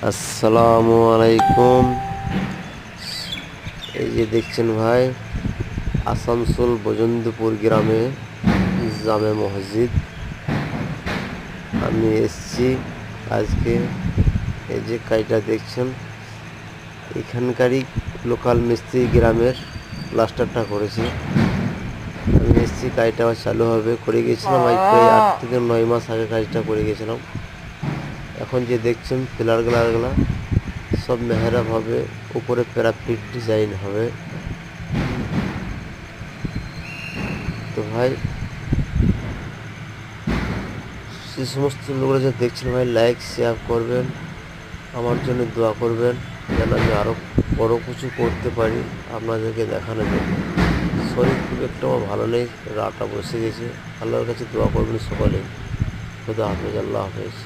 আসসালামু আলাইকুম। এই যে দেখছেন ভাই, আসানসোল বজন্তপুর গ্রামে জামে মসজিদ আমি এসছি আজকে। এই যে কাজটা দেখছেন, এখানকারই লোকাল মিস্ত্রি গ্রামের প্লাস্টারটা করেছে। আমি এসছি, কাজটা আবার চালু হবে। করে গেছিলাম আজ প্রায় 8 থেকে 9 মাস আগে কাজটা করে গেছিলাম। এখন যে দেখছেন পিলারগুলা সব মেহরাব হবে, উপরে প্যারাফিট ডিজাইন হবে। তো ভাই, যে সমস্ত লোকরা যা দেখছেন ভাই, লাইক শেয়ার করবেন, আমার জন্য দোয়া করবেন যেন আমি আরও বড় কিছু করতে পারি আপনাদেরকে দেখানোর জন্য। শরীর খুব একটা আমার ভালো নেই, রাটা বসে গেছে। আল্লাহর কাছে দোয়া করবেন সকলেই। খুদা হাফেজ, আল্লাহ হাফেজ।